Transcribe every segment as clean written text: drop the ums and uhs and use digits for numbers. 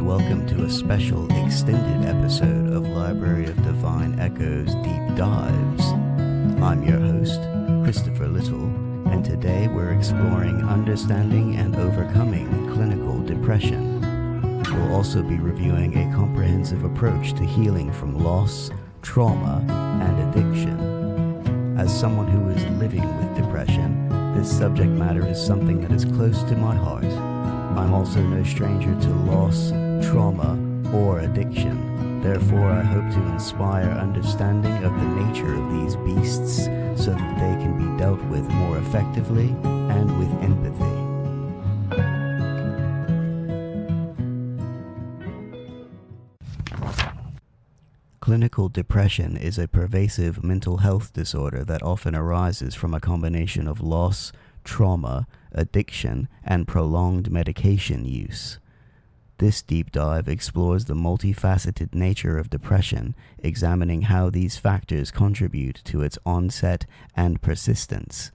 welcome to a special extended episode of Library of Divine Echoes Deep Dives. I'm your host, Christopher Little, and today we're exploring understanding and overcoming clinical depression. We'll also be reviewing a comprehensive approach to healing from loss, trauma, and addiction. As someone who is living with depression, this subject matter is something that is close to my heart. I'm also no stranger to loss, trauma, or addiction. Therefore, I hope to inspire understanding of the nature of these beasts so that they can be dealt with more effectively and with empathy. Clinical depression is a pervasive mental health disorder that often arises from a combination of loss, trauma, addiction, and prolonged medication use. This deep dive explores the multifaceted nature of depression, examining how these factors contribute to its onset and persistence.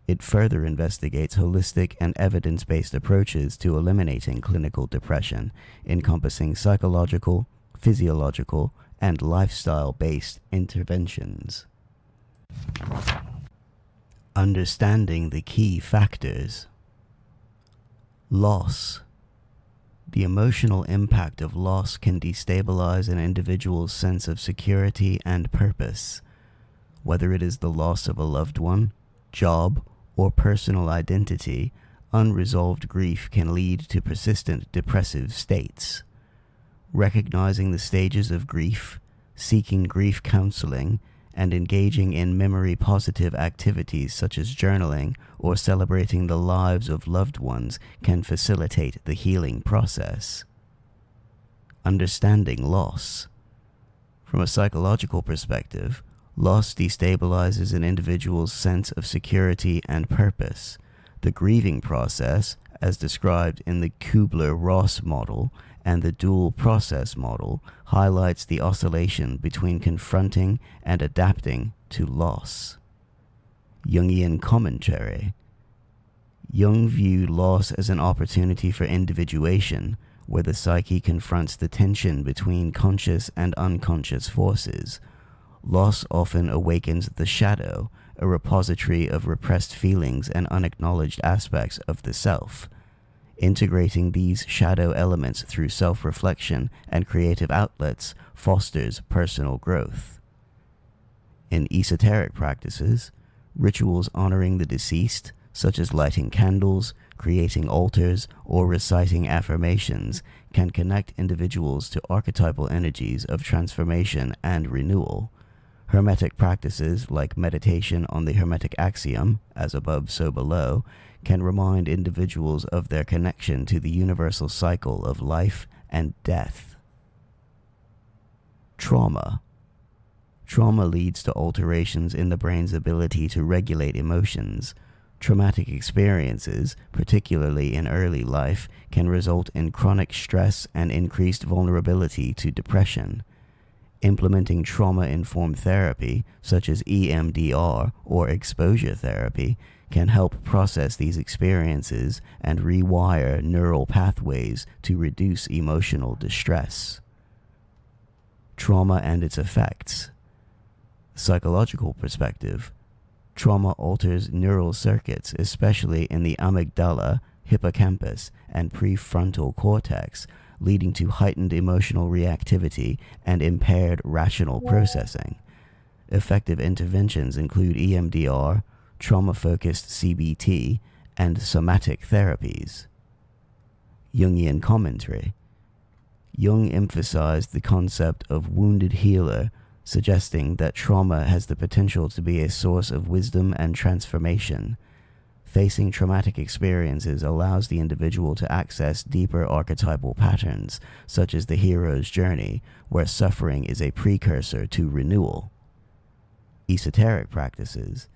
It further investigates holistic and evidence-based approaches to eliminating clinical depression, encompassing psychological, physiological, and lifestyle-based interventions. Understanding the key factors. Loss. The emotional impact of loss can destabilize an individual's sense of security and purpose. Whether it is the loss of a loved one, job, or personal identity, unresolved grief can lead to persistent depressive states. Recognizing the stages of grief, seeking grief counseling, and engaging in memory-positive activities such as journaling or celebrating the lives of loved ones can facilitate the healing process. Understanding loss. From a psychological perspective, loss destabilizes an individual's sense of security and purpose. The grieving process, as described in the Kubler-Ross model and the dual process model, highlights the oscillation between confronting and adapting to loss. Jungian commentary. Jung viewed loss as an opportunity for individuation, where the psyche confronts the tension between conscious and unconscious forces. Loss often awakens the shadow, a repository of repressed feelings and unacknowledged aspects of the self. Integrating these shadow elements through self-reflection and creative outlets fosters personal growth. In esoteric practices, rituals honoring the deceased, such as lighting candles, creating altars, or reciting affirmations, can connect individuals to archetypal energies of transformation and renewal. Hermetic practices like meditation on the Hermetic axiom, as above so below, can remind individuals of their connection to the universal cycle of life and death. Trauma. Trauma leads to alterations in the brain's ability to regulate emotions. Traumatic experiences, particularly in early life, can result in chronic stress and increased vulnerability to depression. Implementing trauma-informed therapy, such as EMDR or exposure therapy, can help process these experiences and rewire neural pathways to reduce emotional distress. Trauma and its effects. Psychological perspective. Trauma alters neural circuits, especially in the amygdala, hippocampus, and prefrontal cortex, leading to heightened emotional reactivity and impaired rational processing. Effective interventions include EMDR, trauma-focused CBT, and somatic therapies. Jungian commentary. Jung emphasized the concept of wounded healer, suggesting that trauma has the potential to be a source of wisdom and transformation. Facing traumatic experiences allows the individual to access deeper archetypal patterns, such as the hero's journey, where suffering is a precursor to renewal. Esoteric practices.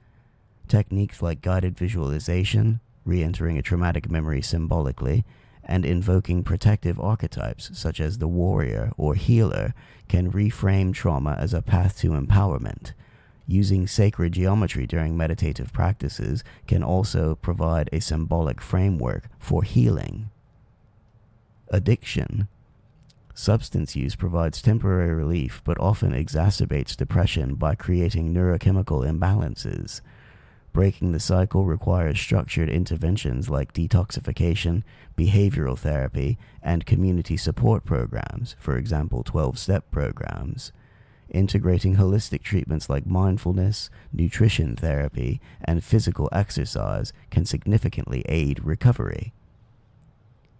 Techniques like guided visualization, re-entering a traumatic memory symbolically, and invoking protective archetypes such as the warrior or healer can reframe trauma as a path to empowerment. Using sacred geometry during meditative practices can also provide a symbolic framework for healing. Addiction. Substance use provides temporary relief but often exacerbates depression by creating neurochemical imbalances. Breaking the cycle requires structured interventions like detoxification, behavioral therapy, and community support programs, for example 12-step programs. Integrating holistic treatments like mindfulness, nutrition therapy, and physical exercise can significantly aid recovery.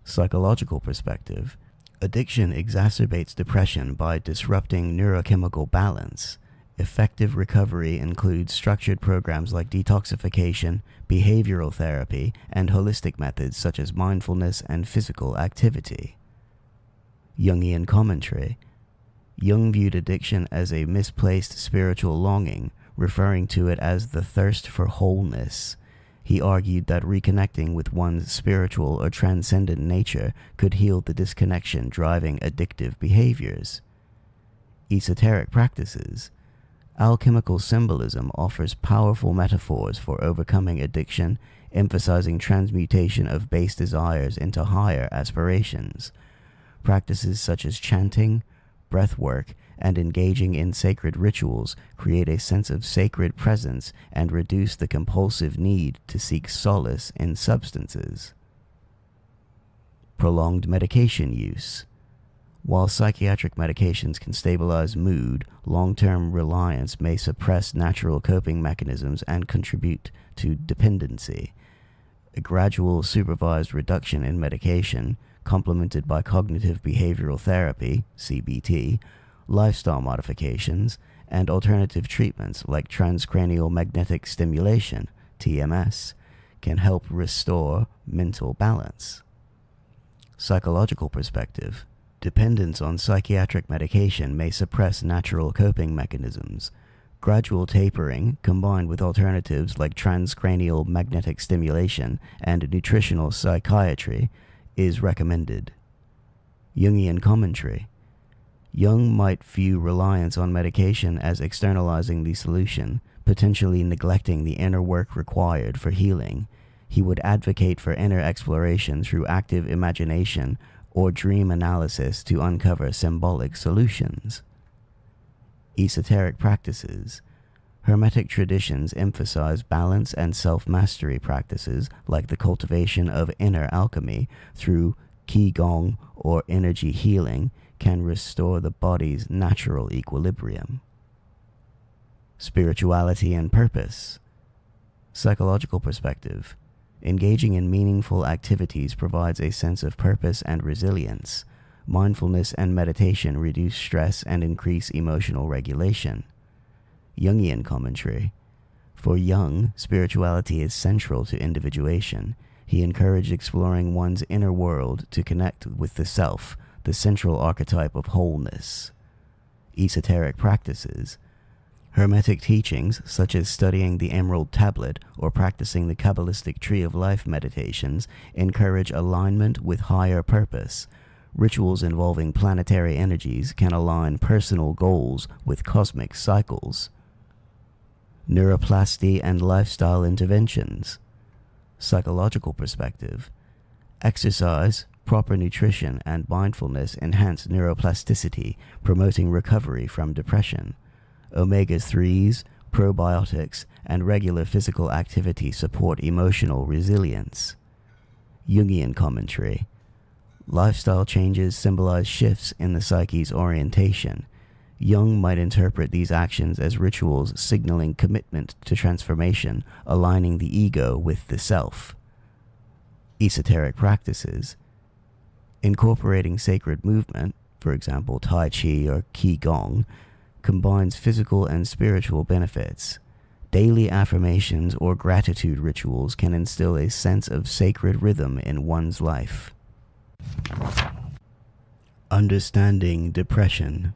Psychological perspective. Addiction exacerbates depression by disrupting neurochemical balance. Effective recovery includes structured programs like detoxification, behavioral therapy, and holistic methods such as mindfulness and physical activity. Jungian commentary. Jung viewed addiction as a misplaced spiritual longing, referring to it as the thirst for wholeness. He argued that reconnecting with one's spiritual or transcendent nature could heal the disconnection driving addictive behaviors. Esoteric practices. Alchemical symbolism offers powerful metaphors for overcoming addiction, emphasizing transmutation of base desires into higher aspirations. Practices such as chanting, breath work, and engaging in sacred rituals create a sense of sacred presence and reduce the compulsive need to seek solace in substances. Prolonged medication use. While psychiatric medications can stabilize mood, long-term reliance may suppress natural coping mechanisms and contribute to dependency. A gradual supervised reduction in medication, complemented by cognitive behavioral therapy, CBT, lifestyle modifications, and alternative treatments like transcranial magnetic stimulation, TMS, can help restore mental balance. Psychological perspective. Dependence on psychiatric medication may suppress natural coping mechanisms. Gradual tapering, combined with alternatives like transcranial magnetic stimulation and nutritional psychiatry, is recommended. Jungian commentary. Jung might view reliance on medication as externalizing the solution, potentially neglecting the inner work required for healing. He would advocate for inner exploration through active imagination or dream analysis to uncover symbolic solutions. Esoteric practices. Hermetic traditions emphasize balance and self-mastery practices like the cultivation of inner alchemy through qigong or energy healing can restore the body's natural equilibrium. Spirituality and purpose. Psychological perspective. Engaging in meaningful activities provides a sense of purpose and resilience. Mindfulness and meditation reduce stress and increase emotional regulation. Jungian commentary. For Jung, spirituality is central to individuation. He encouraged exploring one's inner world to connect with the self, the central archetype of wholeness. Esoteric practices. Hermetic teachings, such as studying the Emerald Tablet or practicing the Kabbalistic Tree of Life meditations, encourage alignment with higher purpose. Rituals involving planetary energies can align personal goals with cosmic cycles. Neuroplasty and lifestyle interventions. Psychological perspective. Exercise, proper nutrition, and mindfulness enhance neuroplasticity, promoting recovery from depression. Omega-3s, probiotics, and regular physical activity support emotional resilience. Jungian commentary. Lifestyle changes symbolize shifts in the psyche's orientation. Jung might interpret these actions as rituals signaling commitment to transformation, aligning the ego with the self. Esoteric practices. Incorporating sacred movement, for example Tai Chi or Qigong, combines physical and spiritual benefits. Daily affirmations or gratitude rituals can instill a sense of sacred rhythm in one's life. Understanding depression.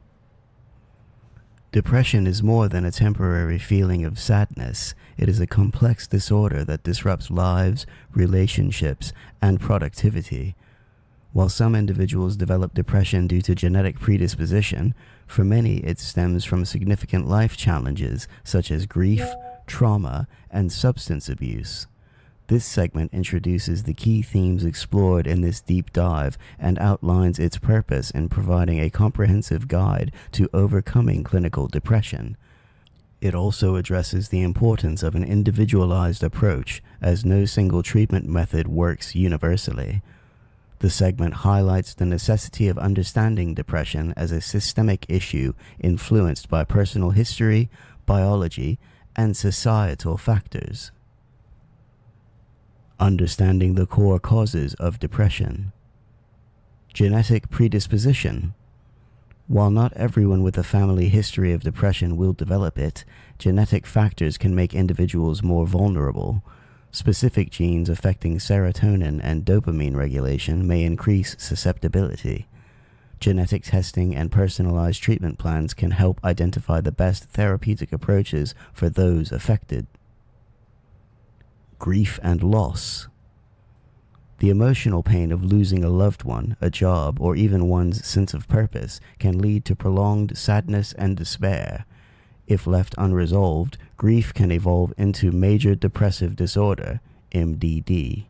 Depression is more than a temporary feeling of sadness. It is a complex disorder that disrupts lives, relationships, and productivity. While some individuals develop depression due to genetic predisposition, for many it stems from significant life challenges such as grief, trauma, and substance abuse. This segment introduces the key themes explored in this deep dive and outlines its purpose in providing a comprehensive guide to overcoming clinical depression. It also addresses the importance of an individualized approach, as no single treatment method works universally. The segment highlights the necessity of understanding depression as a systemic issue influenced by personal history, biology, and societal factors. Understanding the core causes of depression. Genetic predisposition. While not everyone with a family history of depression will develop it, genetic factors can make individuals more vulnerable. Specific genes affecting serotonin and dopamine regulation may increase susceptibility. Genetic testing and personalized treatment plans can help identify the best therapeutic approaches for those affected. Grief and loss. The emotional pain of losing a loved one, a job, or even one's sense of purpose can lead to prolonged sadness and despair. If left unresolved, grief can evolve into major depressive disorder, MDD.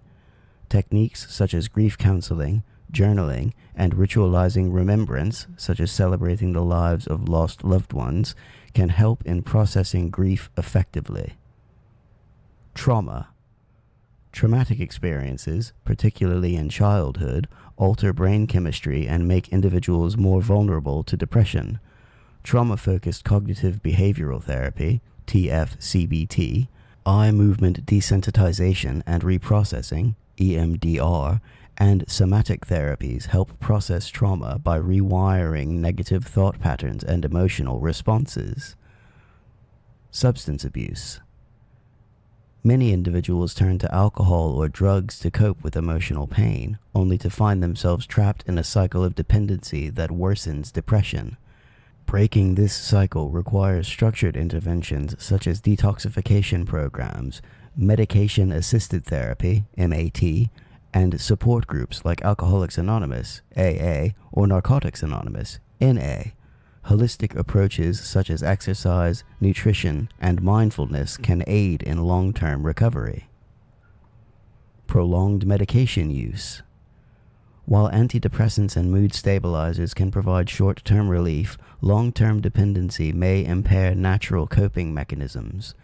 Techniques such as grief counseling, journaling, and ritualizing remembrance, such as celebrating the lives of lost loved ones, can help in processing grief effectively. Trauma. Traumatic experiences, particularly in childhood, alter brain chemistry and make individuals more vulnerable to depression. Trauma-focused cognitive behavioral therapy, TFCBT, eye movement desensitization and reprocessing, EMDR, and somatic therapies help process trauma by rewiring negative thought patterns and emotional responses. Substance abuse. Many individuals turn to alcohol or drugs to cope with emotional pain, only to find themselves trapped in a cycle of dependency that worsens depression. Breaking this cycle requires structured interventions such as detoxification programs, medication-assisted therapy, MAT, and support groups like Alcoholics Anonymous, AA, or Narcotics Anonymous, NA. Holistic approaches such as exercise, nutrition, and mindfulness can aid in long-term recovery. Prolonged medication use. While antidepressants and mood stabilizers can provide short-term relief, long-term dependency may impair natural coping mechanisms.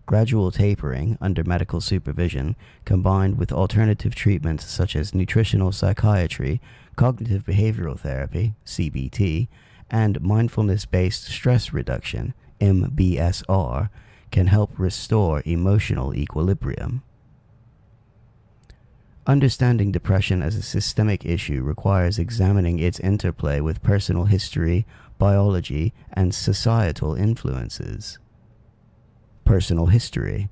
Gradual tapering under medical supervision, combined with alternative treatments such as nutritional psychiatry, cognitive behavioral therapy, CBT, and mindfulness-based stress reduction, MBSR, can help restore emotional equilibrium. Understanding depression as a systemic issue requires examining its interplay with personal history, biology, and societal influences. Personal history.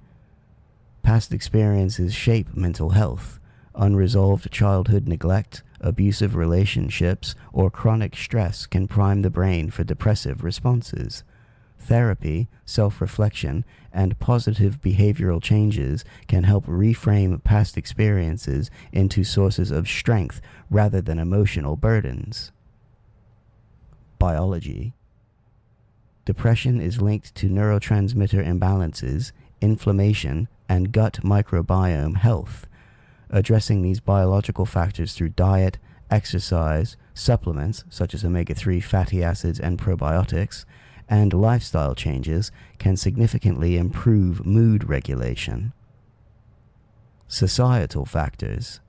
Past experiences shape mental health. Unresolved childhood neglect, abusive relationships, or chronic stress can prime the brain for depressive responses. Therapy, self-reflection, and positive behavioral changes can help reframe past experiences into sources of strength rather than emotional burdens. Biology. Depression is linked to neurotransmitter imbalances, inflammation, and gut microbiome health. Addressing these biological factors through diet, exercise, supplements such as omega-3 fatty acids and probiotics, and lifestyle changes can significantly improve mood regulation. Societal factors.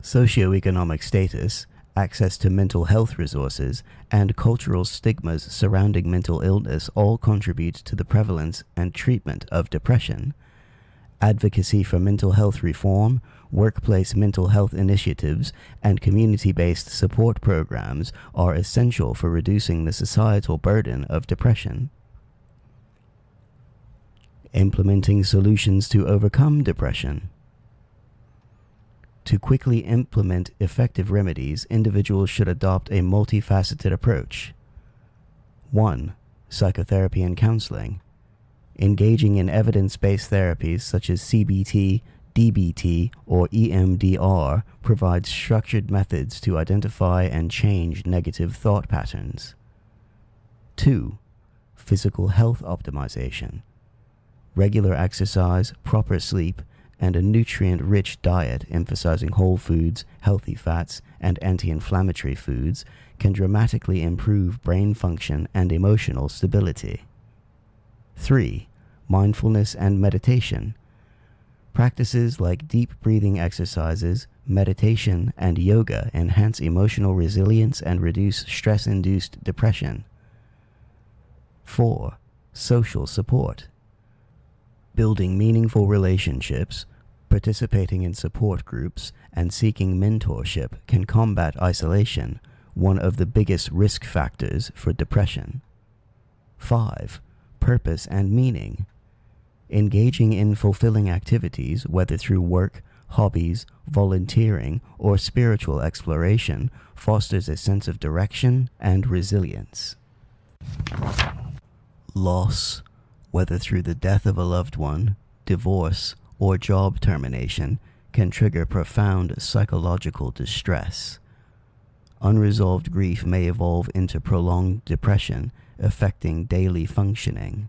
Socioeconomic status, access to mental health resources, and cultural stigmas surrounding mental illness all contribute to the prevalence and treatment of depression. Advocacy for mental health reform, workplace mental health initiatives, and community-based support programs are essential for reducing the societal burden of depression. Implementing solutions to overcome depression. To quickly implement effective remedies, individuals should adopt a multifaceted approach. 1. Psychotherapy and counseling. Engaging in evidence-based therapies such as CBT, DBT, or EMDR provides structured methods to identify and change negative thought patterns. 2. Physical health optimization. Regular exercise, proper sleep, and a nutrient-rich diet emphasizing whole foods, healthy fats, and anti-inflammatory foods can dramatically improve brain function and emotional stability. 3. Mindfulness and meditation. Practices like deep breathing exercises, meditation, and yoga enhance emotional resilience and reduce stress-induced depression. 4. Social support. Building meaningful relationships, participating in support groups, and seeking mentorship can combat isolation, one of the biggest risk factors for depression. 5. Purpose and meaning. Engaging in fulfilling activities, whether through work, hobbies, volunteering, or spiritual exploration, fosters a sense of direction and resilience. Loss, whether through the death of a loved one, divorce, or job termination, can trigger profound psychological distress. Unresolved grief may evolve into prolonged depression, affecting daily functioning.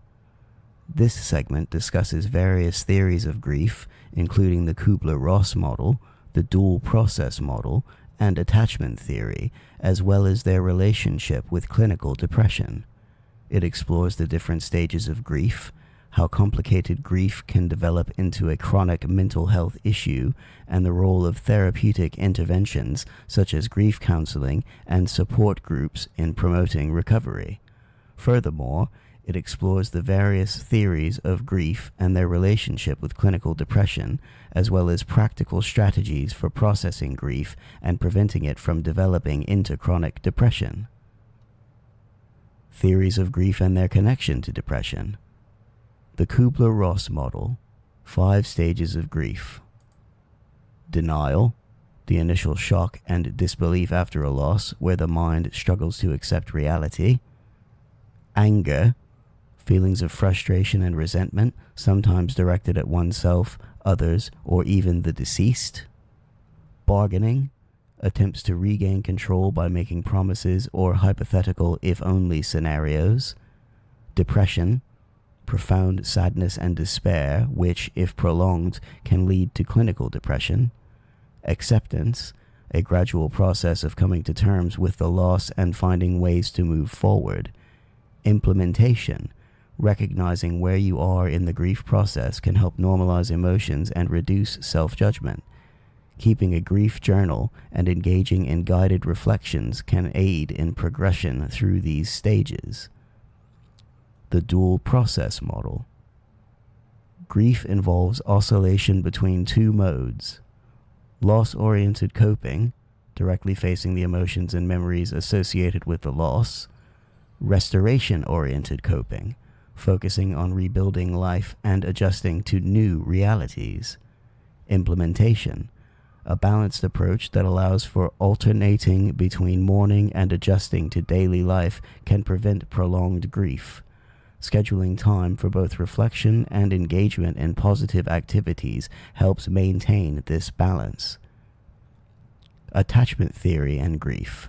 This segment discusses various theories of grief, including the Kubler-Ross model, the dual process model, and attachment theory, as well as their relationship with clinical depression. It explores the different stages of grief, how complicated grief can develop into a chronic mental health issue, and the role of therapeutic interventions such as grief counseling and support groups in promoting recovery. Furthermore, it explores the various theories of grief and their relationship with clinical depression, as well as practical strategies for processing grief and preventing it from developing into chronic depression. Theories of grief and their connection to depression. The Kubler-Ross model, 5 stages of grief. Denial, the initial shock and disbelief after a loss, where the mind struggles to accept reality. Anger, feelings of frustration and resentment, sometimes directed at oneself, others, or even the deceased. Bargaining, attempts to regain control by making promises or hypothetical if-only scenarios. Depression, profound sadness and despair, which, if prolonged, can lead to clinical depression. Acceptance, a gradual process of coming to terms with the loss and finding ways to move forward. Implementation, recognizing where you are in the grief process can help normalize emotions and reduce self-judgment. Keeping a grief journal and engaging in guided reflections can aid in progression through these stages. The dual process model. Grief involves oscillation between 2 modes: loss-oriented coping, directly facing the emotions and memories associated with the loss; restoration-oriented coping, focusing on rebuilding life and adjusting to new realities. Implementation, a balanced approach that allows for alternating between mourning and adjusting to daily life can prevent prolonged grief. Scheduling time for both reflection and engagement in positive activities helps maintain this balance. Attachment theory and grief.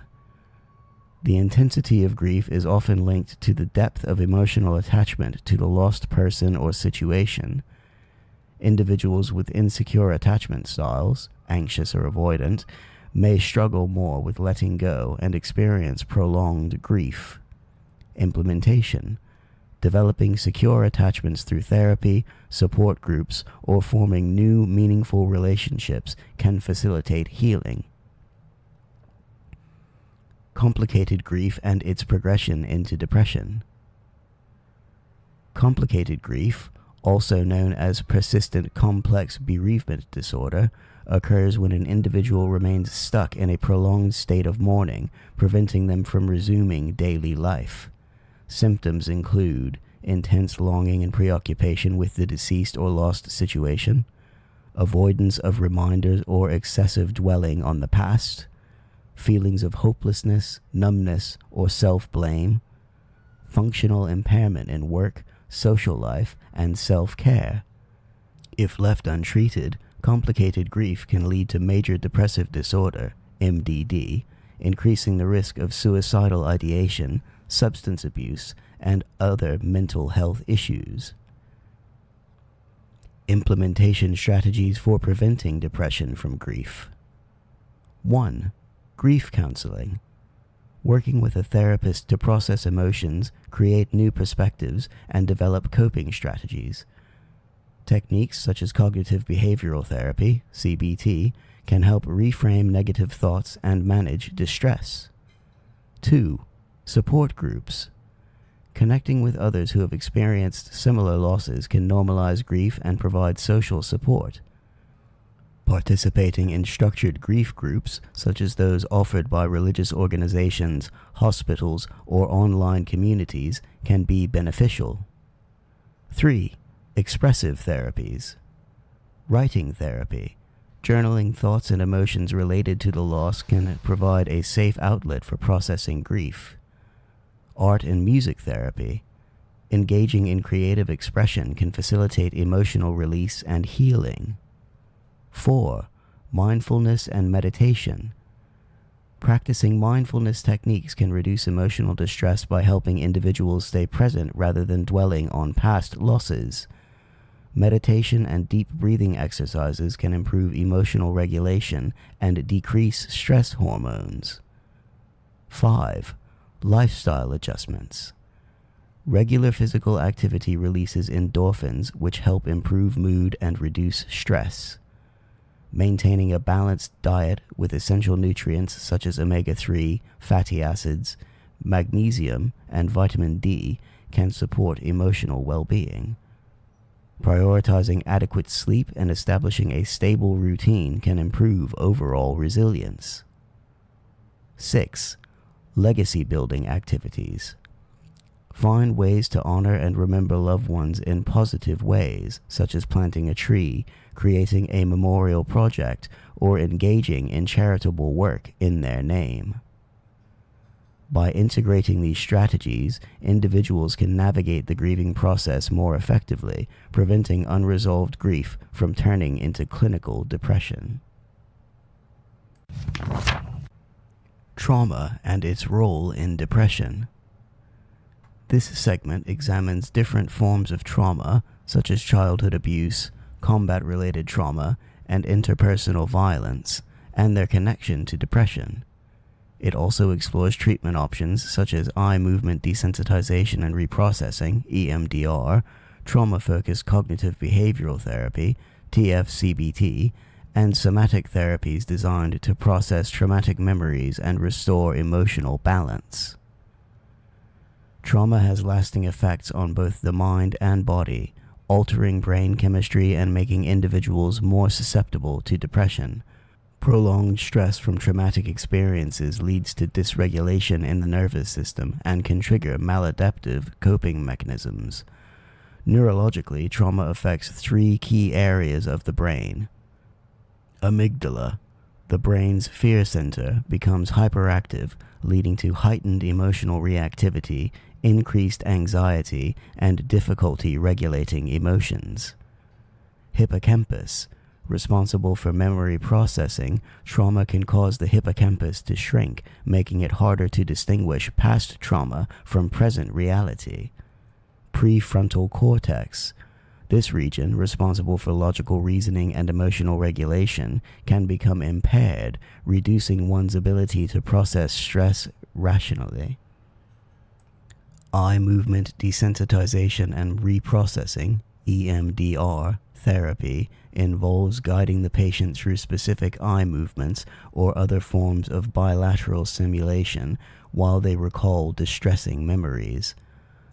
The intensity of grief is often linked to the depth of emotional attachment to the lost person or situation. Individuals with insecure attachment styles, anxious or avoidant, may struggle more with letting go and experience prolonged grief. Implementation. Developing secure attachments through therapy, support groups, or forming new, meaningful relationships can facilitate healing. Complicated grief and its progression into depression. Complicated grief, also known as persistent complex bereavement disorder, occurs when an individual remains stuck in a prolonged state of mourning, preventing them from resuming daily life. Symptoms include intense longing and preoccupation with the deceased or lost situation, avoidance of reminders or excessive dwelling on the past, feelings of hopelessness, numbness, or self-blame, functional impairment in work, social life, and self-care. If left untreated, complicated grief can lead to major depressive disorder, MDD, increasing the risk of suicidal ideation, substance abuse, and other mental health issues. Implementation strategies for preventing depression from grief. 1. Grief counseling. Working with a therapist to process emotions, create new perspectives, and develop coping strategies. Techniques such as cognitive behavioral therapy, CBT, can help reframe negative thoughts and manage distress. 2. Support groups. Connecting with others who have experienced similar losses can normalize grief and provide social support. Participating in structured grief groups, such as those offered by religious organizations, hospitals, or online communities, can be beneficial. 3. Expressive therapies. Writing therapy. Journaling thoughts and emotions related to the loss can provide a safe outlet for processing grief. Art and music therapy. Engaging in creative expression can facilitate emotional release and healing. 4. Mindfulness and meditation. Practicing mindfulness techniques can reduce emotional distress by helping individuals stay present rather than dwelling on past losses. Meditation and deep breathing exercises can improve emotional regulation and decrease stress hormones. 5. Lifestyle adjustments. Regular physical activity releases endorphins, which help improve mood and reduce stress. Maintaining a balanced diet with essential nutrients such as omega-3, fatty acids, magnesium, and vitamin D can support emotional well-being. Prioritizing adequate sleep and establishing a stable routine can improve overall resilience. 6. Legacy building activities. Find ways to honor and remember loved ones in positive ways, such as planting a tree, creating a memorial project, or engaging in charitable work in their name. By integrating these strategies, individuals can navigate the grieving process more effectively, preventing unresolved grief from turning into clinical depression. Trauma and its role in depression. This segment examines different forms of trauma, such as childhood abuse, combat-related trauma, and interpersonal violence, and their connection to depression. It also explores treatment options such as eye movement desensitization and reprocessing, EMDR, trauma-focused cognitive behavioral therapy, TFCBT, and somatic therapies designed to process traumatic memories and restore emotional balance. Trauma has lasting effects on both the mind and body, altering brain chemistry and making individuals more susceptible to depression. Prolonged stress from traumatic experiences leads to dysregulation in the nervous system and can trigger maladaptive coping mechanisms. Neurologically, trauma affects 3 key areas of the brain. Amygdala, the brain's fear center, becomes hyperactive, leading to heightened emotional reactivity, increased anxiety, and difficulty regulating emotions. Hippocampus, responsible for memory processing, trauma can cause the hippocampus to shrink, making it harder to distinguish past trauma from present reality. Prefrontal cortex, this region, responsible for logical reasoning and emotional regulation, can become impaired, reducing one's ability to process stress rationally. Eye movement desensitization and reprocessing, EMDR, therapy involves guiding the patient through specific eye movements or other forms of bilateral stimulation while they recall distressing memories.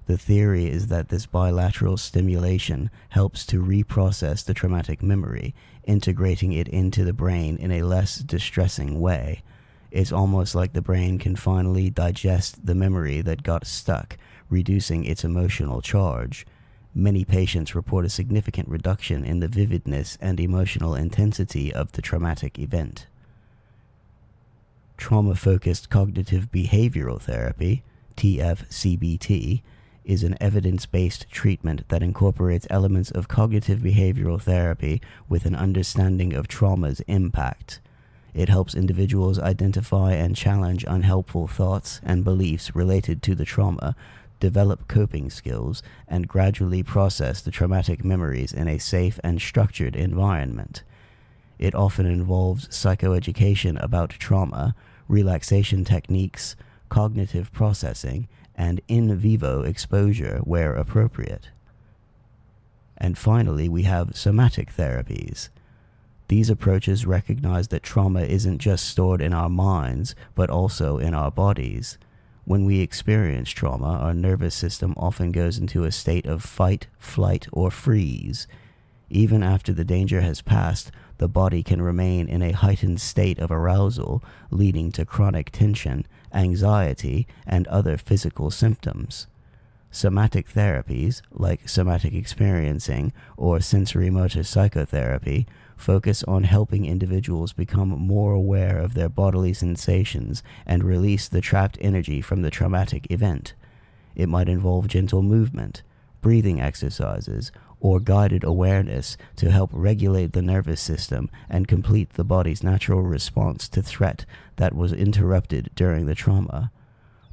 The theory is that this bilateral stimulation helps to reprocess the traumatic memory, integrating it into the brain in a less distressing way. It's almost like the brain can finally digest the memory that got stuck, reducing its emotional charge. Many patients report a significant reduction in the vividness and emotional intensity of the traumatic event. Trauma-focused cognitive behavioral therapy, TFCBT, is an evidence-based treatment that incorporates elements of cognitive behavioral therapy with an understanding of trauma's impact. It helps individuals identify and challenge unhelpful thoughts and beliefs related to the trauma, develop coping skills, and gradually process the traumatic memories in a safe and structured environment. It often involves psychoeducation about trauma, relaxation techniques, cognitive processing, and in vivo exposure where appropriate. And finally, we have somatic therapies. These approaches recognize that trauma isn't just stored in our minds, but also in our bodies. When we experience trauma, our nervous system often goes into a state of fight, flight, or freeze. Even after the danger has passed, the body can remain in a heightened state of arousal, leading to chronic tension, anxiety, and other physical symptoms. Somatic therapies, like somatic experiencing or sensory-motor psychotherapy, focus on helping individuals become more aware of their bodily sensations and release the trapped energy from the traumatic event. It might involve gentle movement, breathing exercises, or guided awareness to help regulate the nervous system and complete the body's natural response to threat that was interrupted during the trauma.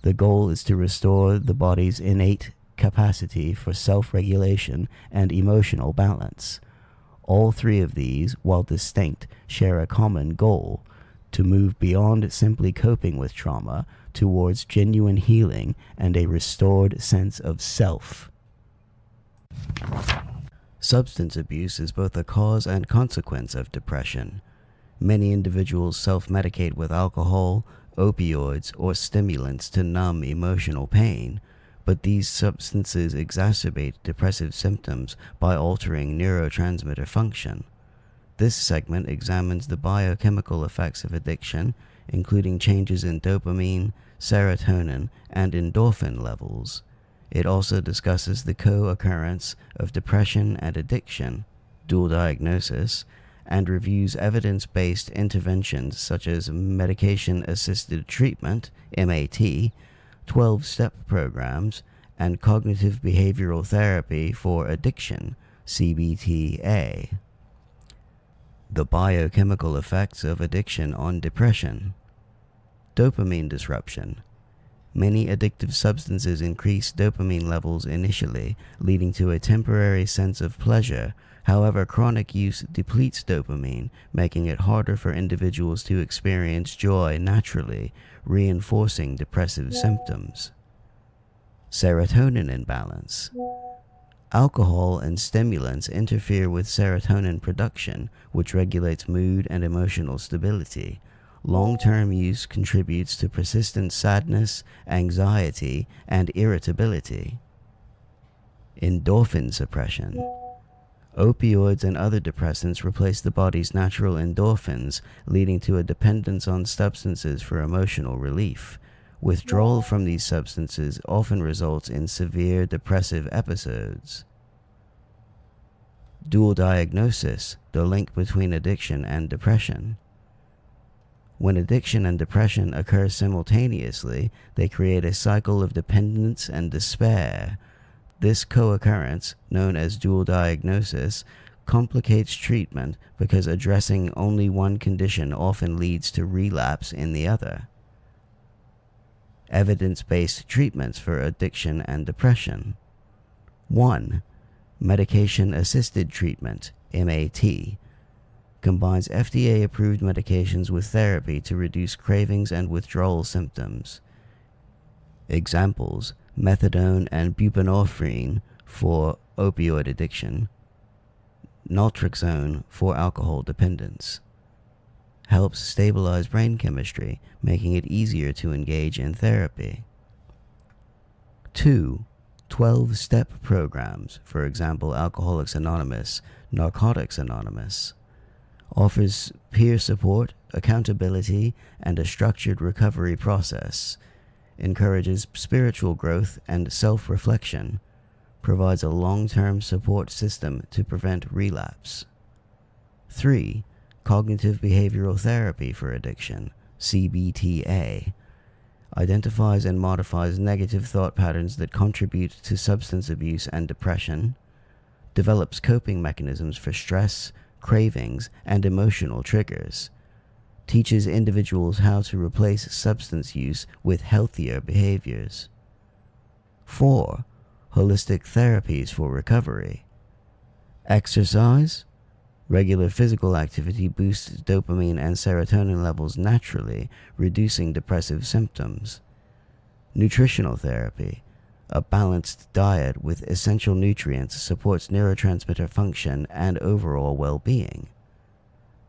The goal is to restore the body's innate capacity for self-regulation and emotional balance. All three of these, while distinct, share a common goal: to move beyond simply coping with trauma towards genuine healing and a restored sense of self. Substance abuse is both a cause and consequence of depression. Many individuals self-medicate with alcohol, opioids, or stimulants to numb emotional pain, but these substances exacerbate depressive symptoms by altering neurotransmitter function. This segment examines the biochemical effects of addiction, including changes in dopamine, serotonin, and endorphin levels. It also discusses the co-occurrence of depression and addiction, dual diagnosis, and reviews evidence-based interventions such as medication-assisted treatment, MAT, 12-step programs, and cognitive behavioral therapy for addiction, CBTA. The biochemical effects of addiction on depression. Dopamine disruption. Many addictive substances increase dopamine levels initially, leading to a temporary sense of pleasure. However, chronic use depletes dopamine, making it harder for individuals to experience joy naturally, reinforcing depressive symptoms. Serotonin imbalance. Alcohol and stimulants interfere with serotonin production, which regulates mood and emotional stability. Long-term use contributes to persistent sadness, anxiety, and irritability. Endorphin suppression. Opioids and other depressants replace the body's natural endorphins, leading to a dependence on substances for emotional relief. Withdrawal from these substances often results in severe depressive episodes. Dual diagnosis, the link between addiction and depression. When addiction and depression occur simultaneously, they create a cycle of dependence and despair. This co-occurrence, known as dual diagnosis, complicates treatment because addressing only one condition often leads to relapse in the other. Evidence-based treatments for addiction and depression. 1. Medication-assisted treatment, MAT. Combines FDA-approved medications with therapy to reduce cravings and withdrawal symptoms. Examples: methadone and buprenorphine for opioid addiction, naltrexone for alcohol dependence. Helps stabilize brain chemistry, making it easier to engage in therapy. 2. 12-step programs, for example, Alcoholics Anonymous, Narcotics Anonymous. Offers peer support, accountability, and a structured recovery process. Encourages spiritual growth and self-reflection. Provides a long-term support system to prevent relapse. 3. Cognitive behavioral therapy for addiction, CBTA. Identifies and modifies negative thought patterns that contribute to substance abuse and depression. Develops coping mechanisms for stress, cravings, and emotional triggers. Teaches individuals how to replace substance use with healthier behaviors. 4. Holistic therapies for recovery. Exercise. Regular physical activity boosts dopamine and serotonin levels naturally, reducing depressive symptoms. Nutritional therapy. A balanced diet with essential nutrients supports neurotransmitter function and overall well-being.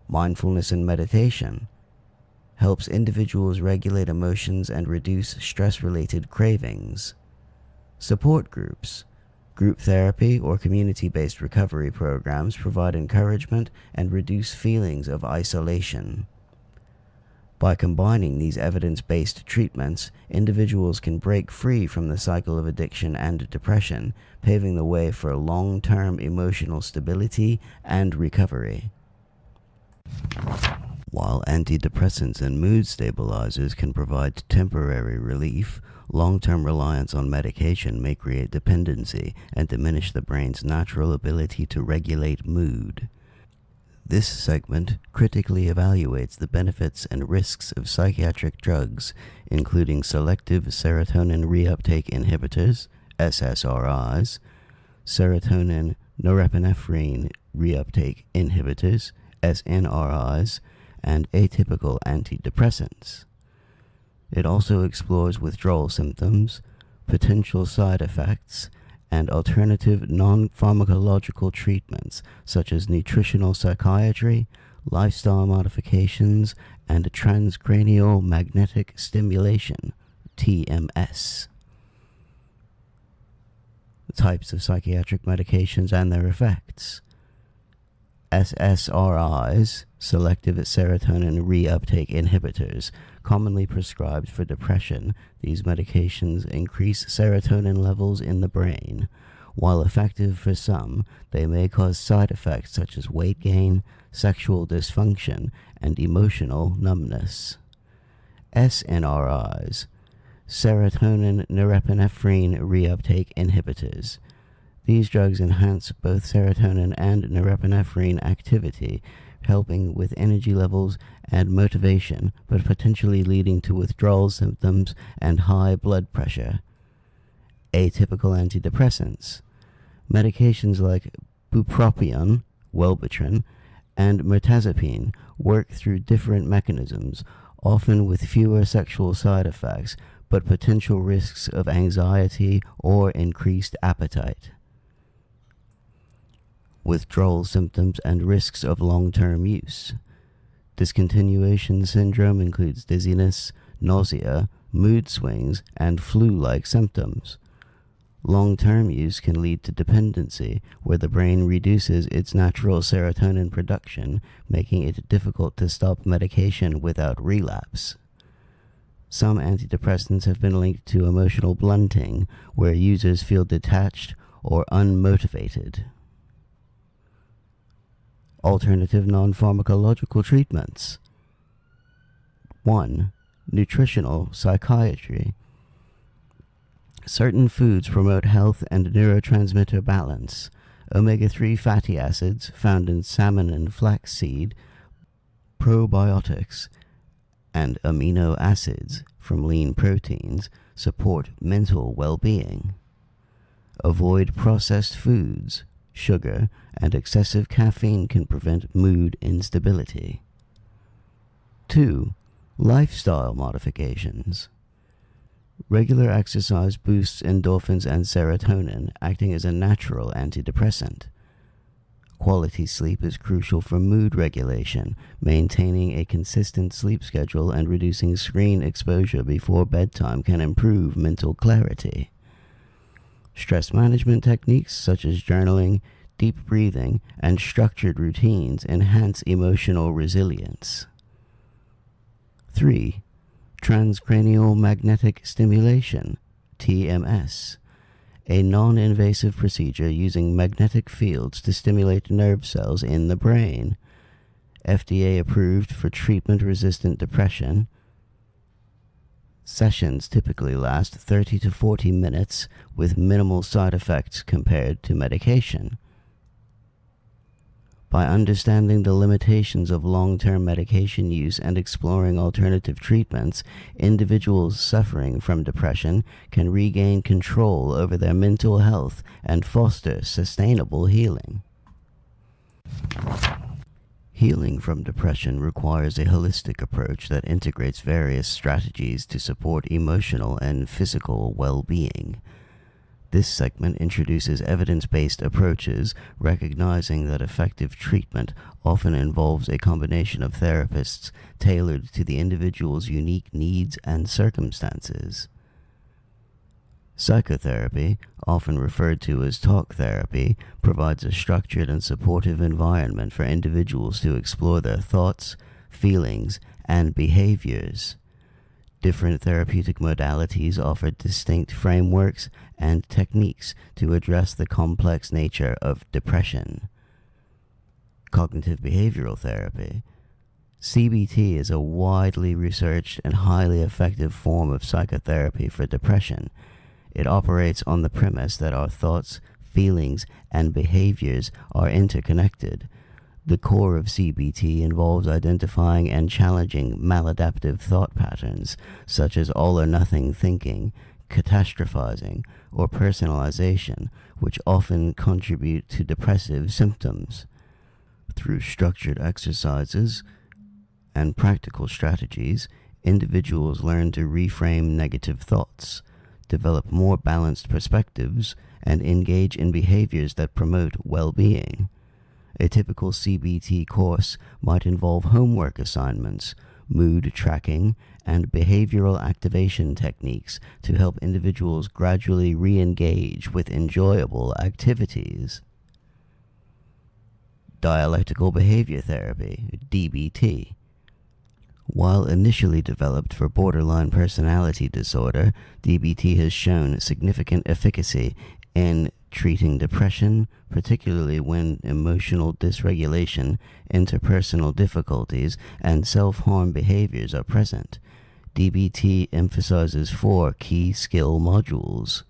Mindfulness and meditation helps individuals regulate emotions and reduce stress-related cravings. Support groups. Group therapy or community-based recovery programs provide encouragement and reduce feelings of isolation. By combining these evidence-based treatments, individuals can break free from the cycle of addiction and depression, paving the way for long-term emotional stability and recovery. While antidepressants and mood stabilizers can provide temporary relief, long-term reliance on medication may create dependency and diminish the brain's natural ability to regulate mood. This segment critically evaluates the benefits and risks of psychiatric drugs, including selective serotonin reuptake inhibitors, SSRIs, serotonin norepinephrine reuptake inhibitors, SNRIs, and atypical antidepressants. It also explores withdrawal symptoms, potential side effects, and alternative non-pharmacological treatments such as nutritional psychiatry, lifestyle modifications, and transcranial magnetic stimulation, TMS. The types of psychiatric medications and their effects. SSRIs, selective serotonin reuptake inhibitors, commonly prescribed for depression. These medications increase serotonin levels in the brain. While effective for some, they may cause side effects such as weight gain, sexual dysfunction, and emotional numbness. SNRIs, serotonin norepinephrine reuptake inhibitors. These drugs enhance both serotonin and norepinephrine activity, helping with energy levels and motivation, but potentially leading to withdrawal symptoms and high blood pressure. Atypical antidepressants. Medications like bupropion, Wellbutrin, and mirtazapine work through different mechanisms, often with fewer sexual side effects, but potential risks of anxiety or increased appetite. Withdrawal symptoms and risks of long-term use. Discontinuation syndrome includes dizziness, nausea, mood swings, and flu-like symptoms. Long-term use can lead to dependency, where the brain reduces its natural serotonin production, making it difficult to stop medication without relapse. Some antidepressants have been linked to emotional blunting, where users feel detached or unmotivated. Alternative non-pharmacological treatments. 1. Nutritional psychiatry. Certain foods promote health and neurotransmitter balance. Omega-3 fatty acids found in salmon and flaxseed, probiotics, and amino acids from lean proteins support mental well-being. Avoid processed foods. Sugar and excessive caffeine can prevent mood instability. 2. Lifestyle modifications. Regular exercise boosts endorphins and serotonin, acting as a natural antidepressant. Quality sleep is crucial for mood regulation. Maintaining a consistent sleep schedule and reducing screen exposure before bedtime can improve mental clarity. Stress management techniques such as journaling, deep breathing, and structured routines enhance emotional resilience. 3. Transcranial magnetic stimulation, TMS, a non-invasive procedure using magnetic fields to stimulate nerve cells in the brain. FDA approved for treatment-resistant depression. Sessions typically last 30 to 40 minutes with minimal side effects compared to medication. By understanding the limitations of long-term medication use and exploring alternative treatments, individuals suffering from depression can regain control over their mental health and foster sustainable healing. Healing from depression requires a holistic approach that integrates various strategies to support emotional and physical well-being. This segment introduces evidence-based approaches, recognizing that effective treatment often involves a combination of therapists tailored to the individual's unique needs and circumstances. Psychotherapy, often referred to as talk therapy, provides a structured and supportive environment for individuals to explore their thoughts, feelings, and behaviors. Different therapeutic modalities offer distinct frameworks and techniques to address the complex nature of depression. Cognitive behavioral therapy. CBT is a widely researched and highly effective form of psychotherapy for depression. It operates on the premise that our thoughts, feelings, and behaviors are interconnected. The core of CBT involves identifying and challenging maladaptive thought patterns, such as all-or-nothing thinking, catastrophizing, or personalization, which often contribute to depressive symptoms. Through structured exercises and practical strategies, individuals learn to reframe negative thoughts, develop more balanced perspectives, and engage in behaviors that promote well-being. A typical CBT course might involve homework assignments, mood tracking, and behavioral activation techniques to help individuals gradually re-engage with enjoyable activities. Dialectical behavior therapy, DBT. While initially developed for borderline personality disorder, DBT has shown significant efficacy in treating depression, particularly when emotional dysregulation, interpersonal difficulties, and self-harm behaviors are present. DBT emphasizes 4 key skill modules: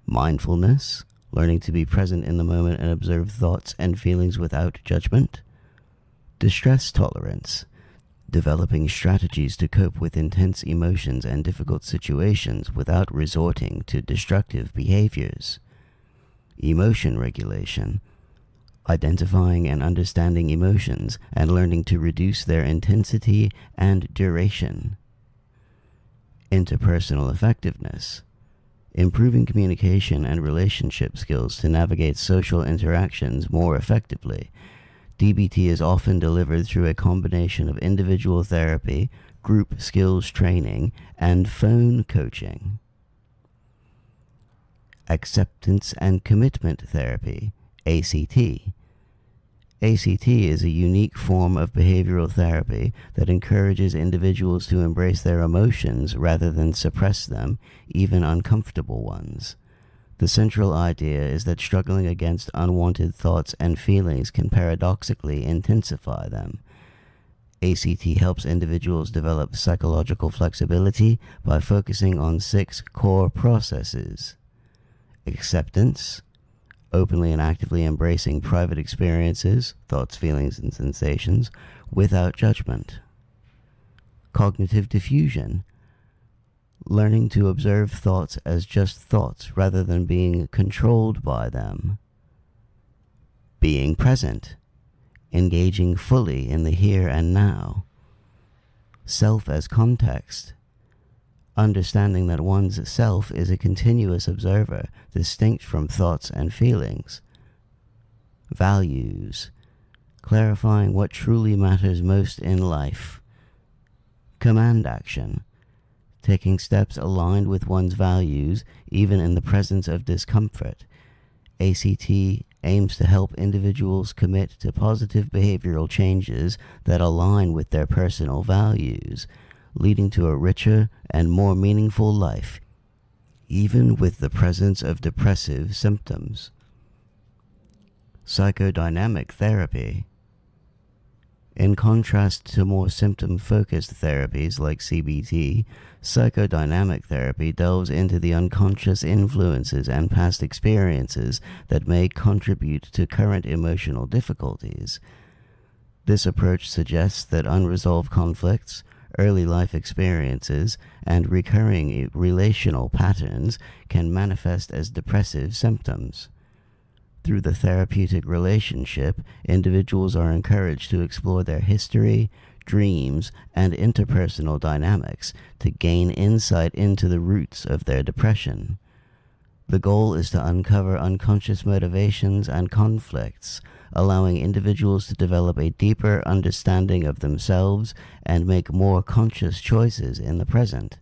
mindfulness, learning to be present in the moment and observe thoughts and feelings without judgment; distress tolerance, developing strategies to cope with intense emotions and difficult situations without resorting to destructive behaviors; emotion regulation, identifying and understanding emotions and learning to reduce their intensity and duration; interpersonal effectiveness, improving communication and relationship skills to navigate social interactions more effectively. DBT is often delivered through a combination of individual therapy, group skills training, and phone coaching. Acceptance and commitment therapy, ACT. ACT is a unique form of behavioral therapy that encourages individuals to embrace their emotions rather than suppress them, even uncomfortable ones. The central idea is that struggling against unwanted thoughts and feelings can paradoxically intensify them. ACT helps individuals develop psychological flexibility by focusing on 6 core processes: acceptance, openly and actively embracing private experiences, thoughts, feelings, and sensations without judgment; cognitive diffusion, learning to observe thoughts as just thoughts rather than being controlled by them; being present, engaging fully in the here and now; self as context, understanding that one's self is a continuous observer, distinct from thoughts and feelings; values, clarifying what truly matters most in life; command action, taking steps aligned with one's values even in the presence of discomfort. ACT aims to help individuals commit to positive behavioral changes that align with their personal values, leading to a richer and more meaningful life, even with the presence of depressive symptoms. Psychodynamic therapy. In contrast to more symptom-focused therapies like CBT, psychodynamic therapy delves into the unconscious influences and past experiences that may contribute to current emotional difficulties. This approach suggests that unresolved conflicts, early life experiences, and recurring relational patterns can manifest as depressive symptoms. Through the therapeutic relationship, individuals are encouraged to explore their history, dreams, and interpersonal dynamics to gain insight into the roots of their depression. The goal is to uncover unconscious motivations and conflicts, allowing individuals to develop a deeper understanding of themselves and make more conscious choices in the present.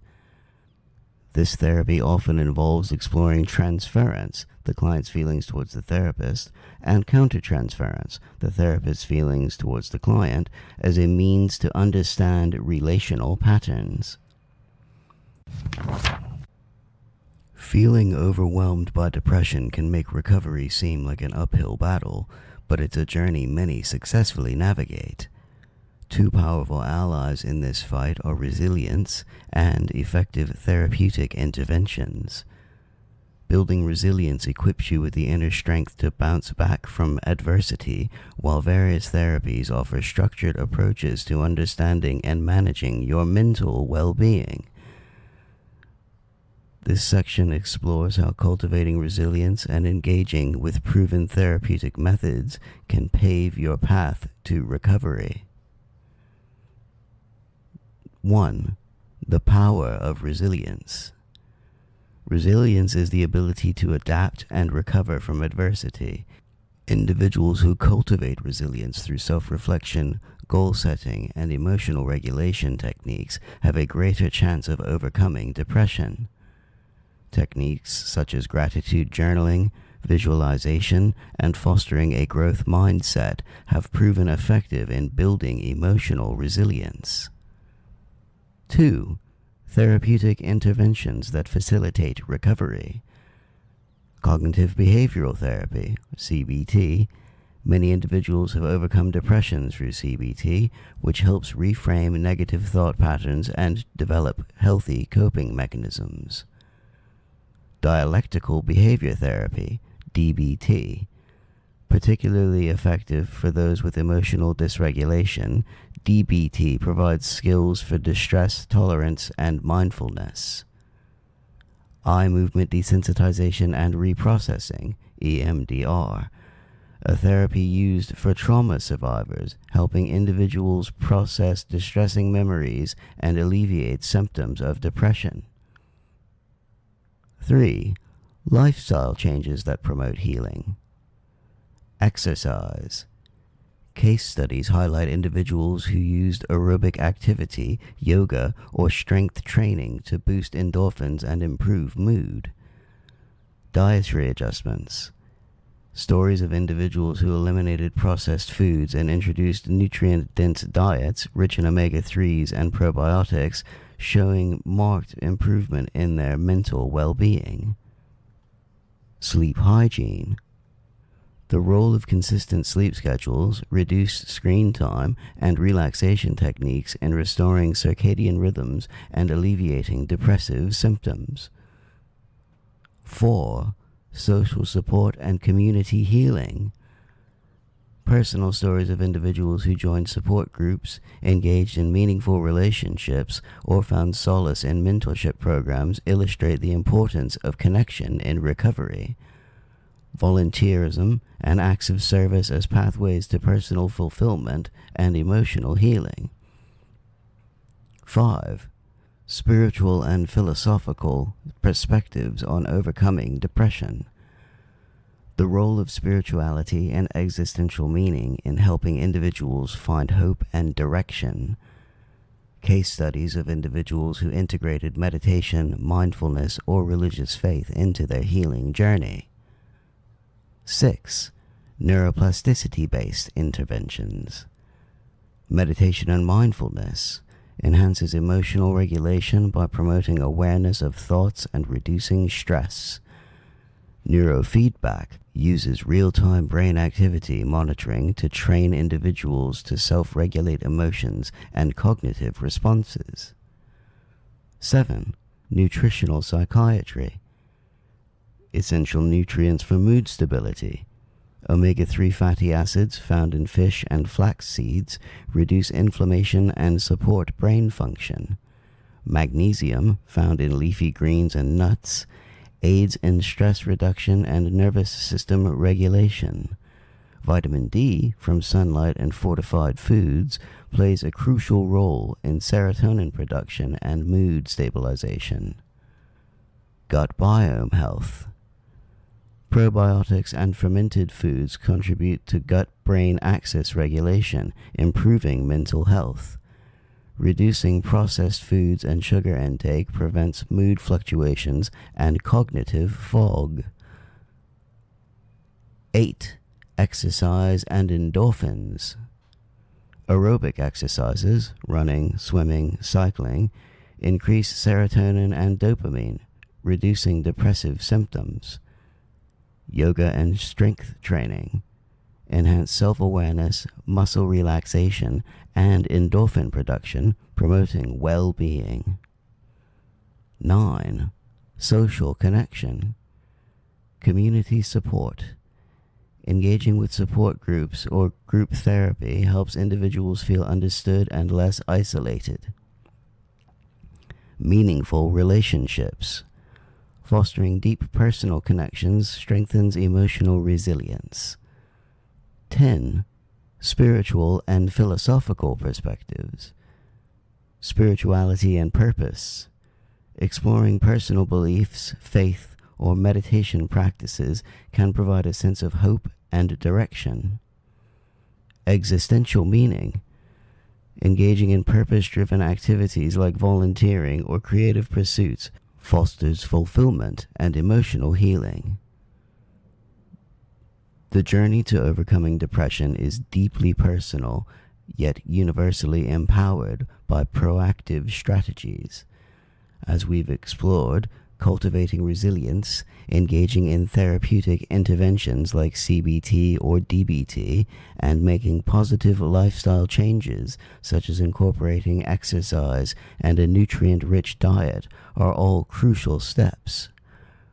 This therapy often involves exploring transference, the client's feelings towards the therapist, and countertransference, the therapist's feelings towards the client, as a means to understand relational patterns. Feeling overwhelmed by depression can make recovery seem like an uphill battle, but it's a journey many successfully navigate. Two powerful allies in this fight are resilience and effective therapeutic interventions. Building resilience equips you with the inner strength to bounce back from adversity, while various therapies offer structured approaches to understanding and managing your mental well-being. This section explores how cultivating resilience and engaging with proven therapeutic methods can pave your path to recovery. 1. The power of resilience. Resilience is the ability to adapt and recover from adversity. Individuals who cultivate resilience through self-reflection, goal setting, and emotional regulation techniques have a greater chance of overcoming depression. Techniques such as gratitude journaling, visualization, and fostering a growth mindset have proven effective in building emotional resilience. 2. Therapeutic interventions that facilitate recovery. Cognitive behavioral therapy, CBT. Many individuals have overcome depression through CBT, which helps reframe negative thought patterns and develop healthy coping mechanisms. Dialectical behavior therapy, DBT. Particularly effective for those with emotional dysregulation, DBT provides skills for distress tolerance and mindfulness. Eye movement desensitization and reprocessing, EMDR. A therapy used for trauma survivors, helping individuals process distressing memories and alleviate symptoms of depression. 3. Lifestyle changes that promote healing. Exercise. Case studies highlight individuals who used aerobic activity, yoga, or strength training to boost endorphins and improve mood. Dietary adjustments. Stories of individuals who eliminated processed foods and introduced nutrient-dense diets rich in omega-3s and probiotics, showing marked improvement in their mental well-being. Sleep hygiene. The role of consistent sleep schedules, reduced screen time, and relaxation techniques in restoring circadian rhythms and alleviating depressive symptoms. 4. Social support and community healing. Personal stories of individuals who joined support groups, engaged in meaningful relationships, or found solace in mentorship programs illustrate the importance of connection in recovery. Volunteerism and acts of service as pathways to personal fulfillment and emotional healing. 5. Spiritual and philosophical perspectives on overcoming depression. The role of spirituality and existential meaning in helping individuals find hope and direction. Case studies of individuals who integrated meditation, mindfulness, or religious faith into their healing journey. 6. Neuroplasticity-based interventions. Meditation and mindfulness enhances emotional regulation by promoting awareness of thoughts and reducing stress. Neurofeedback uses real-time brain activity monitoring to train individuals to self-regulate emotions and cognitive responses. 7. Nutritional psychiatry. Essential nutrients for mood stability. Omega-3 fatty acids found in fish and flax seeds reduce inflammation and support brain function. Magnesium, found in leafy greens and nuts, aids in stress reduction and nervous system regulation. Vitamin D, from sunlight and fortified foods, plays a crucial role in serotonin production and mood stabilization. Gut biome health. Probiotics and fermented foods contribute to gut-brain axis regulation, improving mental health. Reducing processed foods and sugar intake prevents mood fluctuations and cognitive fog. 8. Exercise and endorphins. Aerobic exercises, running, swimming, cycling, increase serotonin and dopamine, reducing depressive symptoms. Yoga and strength training enhance self-awareness, muscle relaxation, and endorphin production, promoting well-being. 9. Social connection. Community support. Engaging with support groups or group therapy helps individuals feel understood and less isolated. Meaningful relationships. Fostering deep personal connections strengthens emotional resilience. 10. Spiritual and philosophical perspectives. Spirituality and purpose. Exploring personal beliefs, faith, or meditation practices can provide a sense of hope and direction. Existential meaning. Engaging in purpose-driven activities like volunteering or creative pursuits fosters fulfillment and emotional healing. The journey to overcoming depression is deeply personal, yet universally empowered by proactive strategies. As we've explored, cultivating resilience, engaging in therapeutic interventions like CBT or DBT, and making positive lifestyle changes such as incorporating exercise and a nutrient-rich diet are all crucial steps.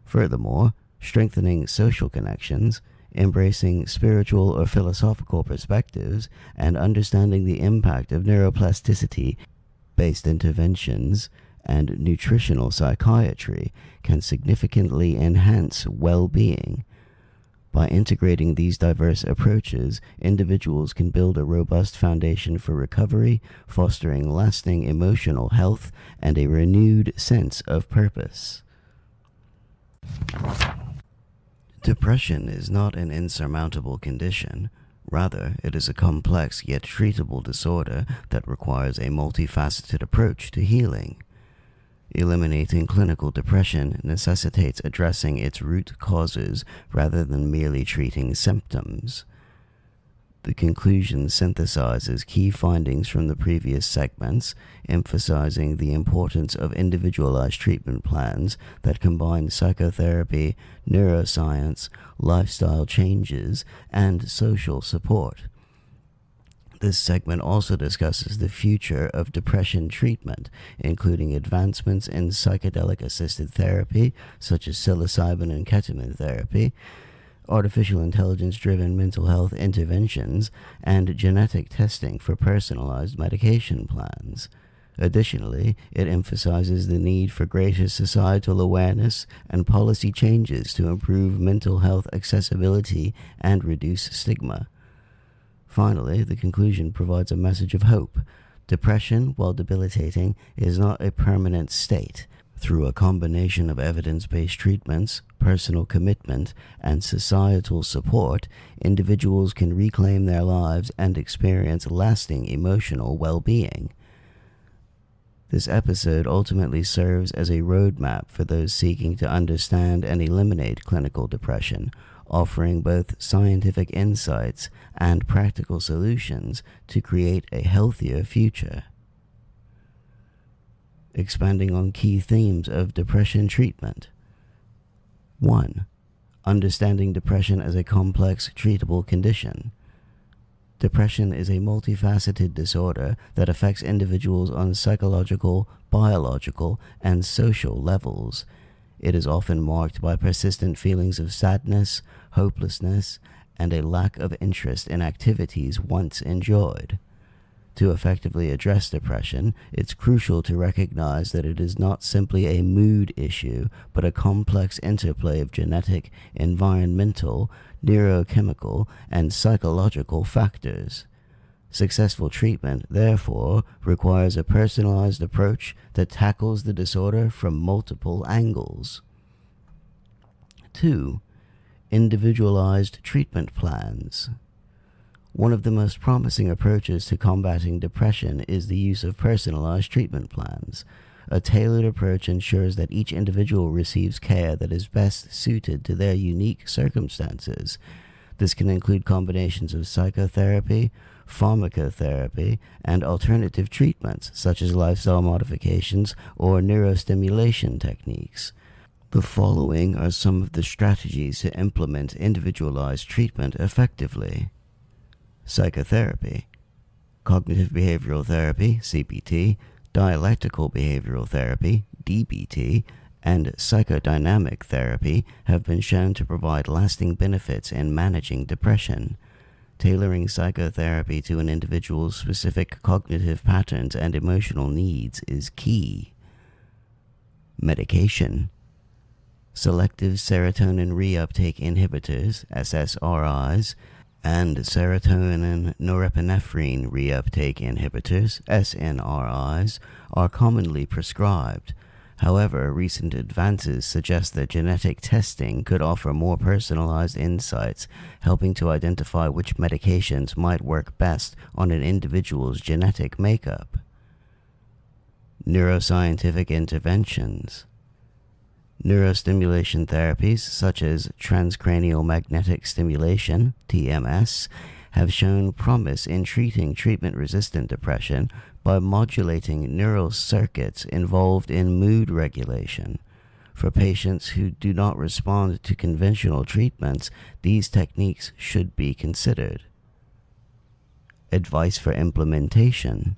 Furthermore, strengthening social connections, embracing spiritual or philosophical perspectives, and understanding the impact of neuroplasticity-based interventions and nutritional psychiatry can significantly enhance well-being. By integrating these diverse approaches, individuals can build a robust foundation for recovery, fostering lasting emotional health and a renewed sense of purpose. Depression is not an insurmountable condition. Rather, it is a complex yet treatable disorder that requires a multifaceted approach to healing. Eliminating clinical depression necessitates addressing its root causes rather than merely treating symptoms. The conclusion synthesizes key findings from the previous segments, emphasizing the importance of individualized treatment plans that combine psychotherapy, neuroscience, lifestyle changes, and social support. This segment also discusses the future of depression treatment, including advancements in psychedelic-assisted therapy, such as psilocybin and ketamine therapy, artificial intelligence-driven mental health interventions, and genetic testing for personalized medication plans. Additionally, it emphasizes the need for greater societal awareness and policy changes to improve mental health accessibility and reduce stigma. Finally, the conclusion provides a message of hope. Depression, while debilitating, is not a permanent state. Through a combination of evidence-based treatments, personal commitment, and societal support, individuals can reclaim their lives and experience lasting emotional well-being. This episode ultimately serves as a roadmap for those seeking to understand and eliminate clinical depression, offering both scientific insights and practical solutions to create a healthier future. Expanding on key themes of depression treatment. 1. Understanding depression as a complex, treatable condition. Depression is a multifaceted disorder that affects individuals on psychological, biological, and social levels. It is often marked by persistent feelings of sadness, hopelessness, and a lack of interest in activities once enjoyed. To effectively address depression, it's crucial to recognize that it is not simply a mood issue, but a complex interplay of genetic, environmental, neurochemical, and psychological factors. Successful treatment, therefore, requires a personalized approach that tackles the disorder from multiple angles. 2. Individualized treatment plans. One of the most promising approaches to combating depression is the use of personalized treatment plans. A tailored approach ensures that each individual receives care that is best suited to their unique circumstances. This can include combinations of psychotherapy, pharmacotherapy, and alternative treatments such as lifestyle modifications or neurostimulation techniques. The following are some of the strategies to implement individualized treatment effectively. Psychotherapy, cognitive behavioral therapy, CBT, dialectical behavioral therapy, DBT, and psychodynamic therapy have been shown to provide lasting benefits in managing depression. Tailoring psychotherapy to an individual's specific cognitive patterns and emotional needs is key. Medication. Selective serotonin reuptake inhibitors, SSRIs, and serotonin norepinephrine reuptake inhibitors, SNRIs, are commonly prescribed. However, recent advances suggest that genetic testing could offer more personalized insights, helping to identify which medications might work best on an individual's genetic makeup. Neuroscientific interventions. Neurostimulation therapies such as transcranial magnetic stimulation, TMS, have shown promise in treating treatment-resistant depression by modulating neural circuits involved in mood regulation. For patients who do not respond to conventional treatments, these techniques should be considered. Advice for implementation.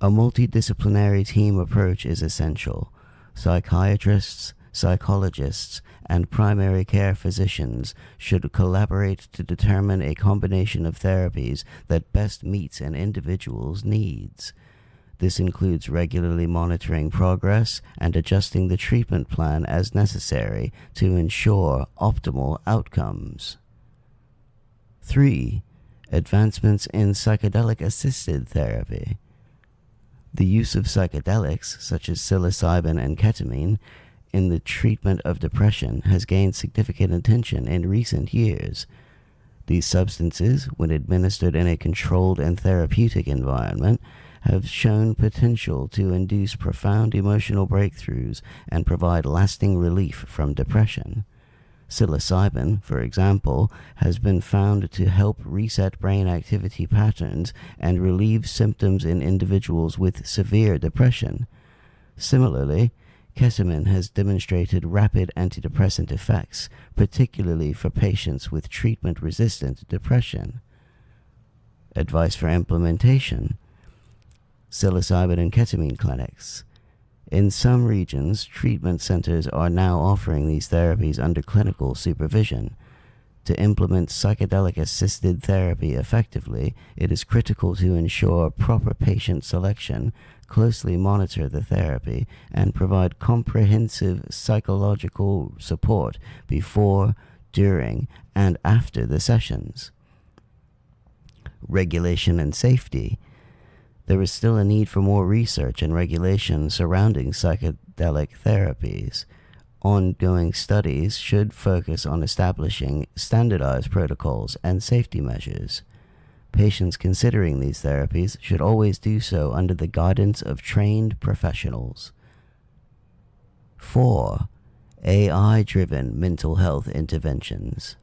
A multidisciplinary team approach is essential. Psychiatrists, psychologists, and primary care physicians should collaborate to determine a combination of therapies that best meets an individual's needs. This includes regularly monitoring progress and adjusting the treatment plan as necessary to ensure optimal outcomes. 3. Advancements in psychedelic-assisted therapy. The use of psychedelics, such as psilocybin and ketamine, in the treatment of depression has gained significant attention in recent years. These substances, when administered in a controlled and therapeutic environment, have shown potential to induce profound emotional breakthroughs and provide lasting relief from depression. Psilocybin, for example, has been found to help reset brain activity patterns and relieve symptoms in individuals with severe depression. Similarly, ketamine has demonstrated rapid antidepressant effects, particularly for patients with treatment-resistant depression. Advice for implementation. Psilocybin and ketamine clinics. In some regions, treatment centers are now offering these therapies under clinical supervision. To implement psychedelic-assisted therapy effectively, it is critical to ensure proper patient selection, closely monitor the therapy, and provide comprehensive psychological support before, during, and after the sessions. Regulation and safety. There is still a need for more research and regulation surrounding psychedelic therapies. Ongoing studies should focus on establishing standardized protocols and safety measures. Patients considering these therapies should always do so under the guidance of trained professionals. 4. AI-driven mental health interventions.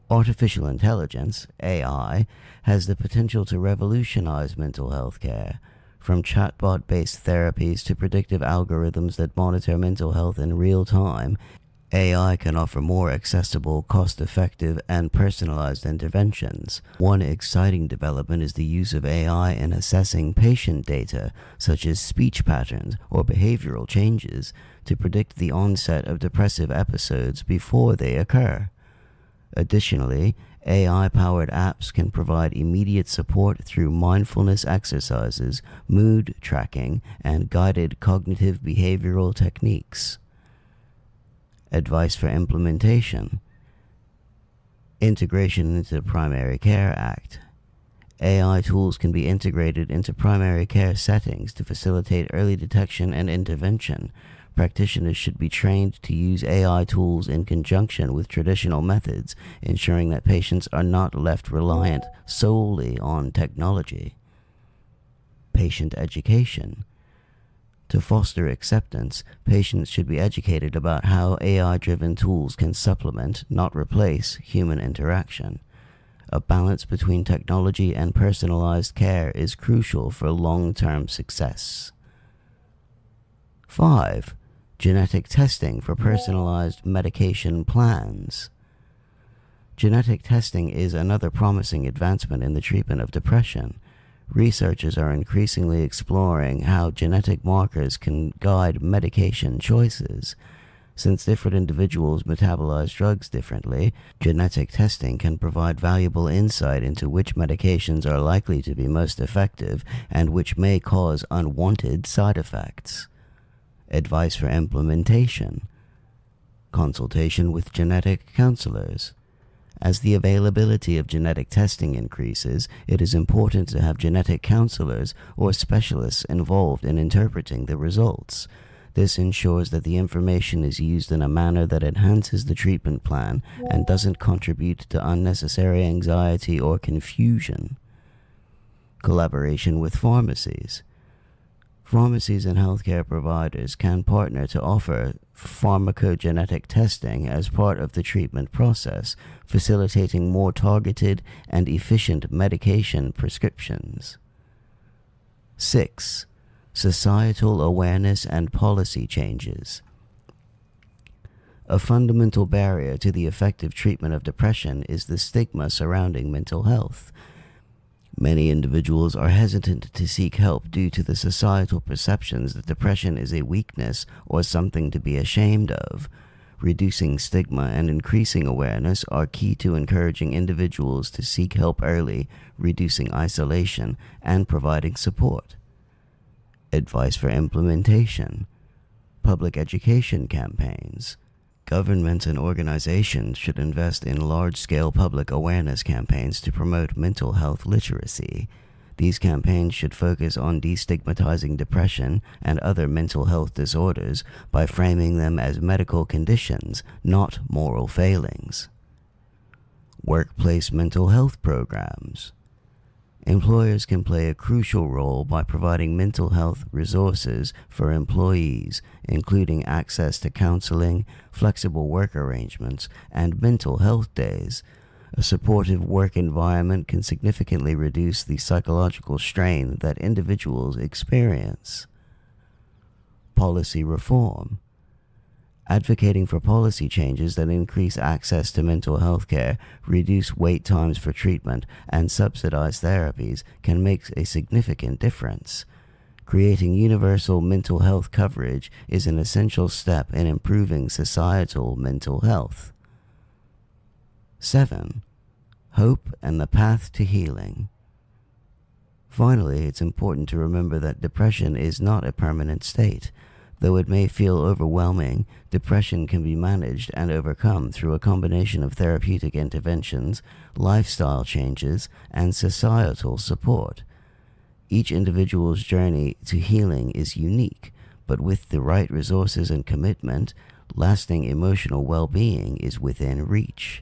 Artificial intelligence, AI, has the potential to revolutionize mental health care. From chatbot-based therapies to predictive algorithms that monitor mental health in real time, AI can offer more accessible, cost-effective, and personalized interventions. One exciting development is the use of AI in assessing patient data, such as speech patterns or behavioral changes, to predict the onset of depressive episodes before they occur. Additionally, AI-powered apps can provide immediate support through mindfulness exercises, mood tracking, and guided cognitive behavioral techniques. Advice for implementation. Integration into the Primary Care Act. AI tools can be integrated into primary care settings to facilitate early detection and intervention. Practitioners should be trained to use AI tools in conjunction with traditional methods, ensuring that patients are not left reliant solely on technology. Patient education. To foster acceptance, patients should be educated about how AI-driven tools can supplement, not replace, human interaction. A balance between technology and personalized care is crucial for long-term success. 5. Genetic testing for personalized medication plans. Genetic testing is another promising advancement in the treatment of depression. Researchers are increasingly exploring how genetic markers can guide medication choices. Since different individuals metabolize drugs differently, genetic testing can provide valuable insight into which medications are likely to be most effective and which may cause unwanted side effects. Advice for implementation. Consultation with genetic counselors. As the availability of genetic testing increases, it is important to have genetic counselors or specialists involved in interpreting the results. This ensures that the information is used in a manner that enhances the treatment plan and doesn't contribute to unnecessary anxiety or confusion. Collaboration with pharmacies. Pharmacies and healthcare providers can partner to offer pharmacogenetic testing as part of the treatment process, facilitating more targeted and efficient medication prescriptions. 6. Societal awareness and policy changes. A fundamental barrier to the effective treatment of depression is the stigma surrounding mental health. Many individuals are hesitant to seek help due to the societal perceptions that depression is a weakness or something to be ashamed of. Reducing stigma and increasing awareness are key to encouraging individuals to seek help early, reducing isolation, and providing support. Advice for implementation. Public education campaigns. Governments and organizations should invest in large-scale public awareness campaigns to promote mental health literacy. These campaigns should focus on destigmatizing depression and other mental health disorders by framing them as medical conditions, not moral failings. Workplace mental health programs. Employers can play a crucial role by providing mental health resources for employees, including access to counseling, flexible work arrangements, and mental health days. A supportive work environment can significantly reduce the psychological strain that individuals experience. Policy reform. Advocating for policy changes that increase access to mental health care, reduce wait times for treatment, and subsidize therapies can make a significant difference. Creating universal mental health coverage is an essential step in improving societal mental health. 7. Hope and the path to healing. Finally, it's important to remember that depression is not a permanent state. Though it may feel overwhelming, depression can be managed and overcome through a combination of therapeutic interventions, lifestyle changes, and societal support. Each individual's journey to healing is unique, but with the right resources and commitment, lasting emotional well-being is within reach.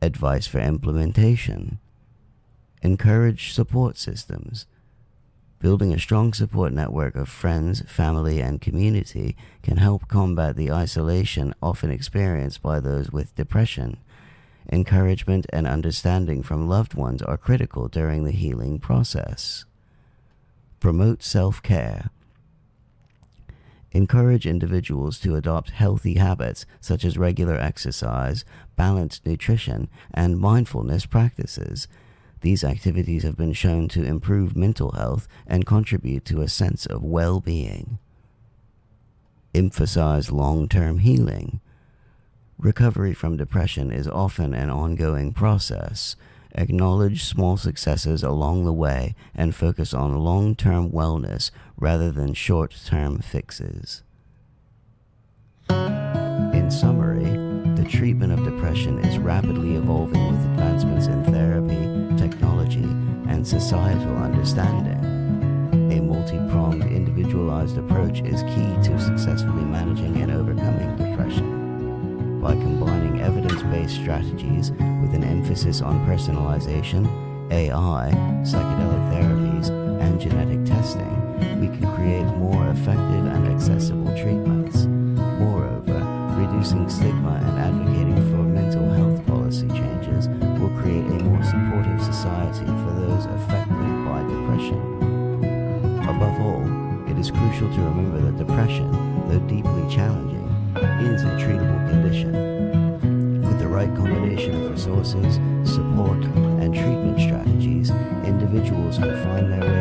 Advice for implementation. Encourage support systems. Building a strong support network of friends, family, and community can help combat the isolation often experienced by those with depression. Encouragement and understanding from loved ones are critical during the healing process. Promote self-care. Encourage individuals to adopt healthy habits such as regular exercise, balanced nutrition, and mindfulness practices. These activities have been shown to improve mental health and contribute to a sense of well-being. Emphasize long-term healing. Recovery from depression is often an ongoing process. Acknowledge small successes along the way and focus on long-term wellness rather than short-term fixes. In summary, the treatment of depression is rapidly evolving with advancements in therapy, technology, and societal understanding. A multi-pronged, individualized approach is key to successfully managing and overcoming depression. By combining evidence-based strategies with an emphasis on personalization, AI, psychedelic therapies, and genetic testing, we can create more effective and accessible treatments. Moreover, reducing stigma and advocating for mental health policy changes will create a more supportive society for those affected by depression. Above all, it is crucial to remember that depression, though deeply challenging, is a treatable condition. With the right combination of resources, support, and treatment strategies, individuals can find their way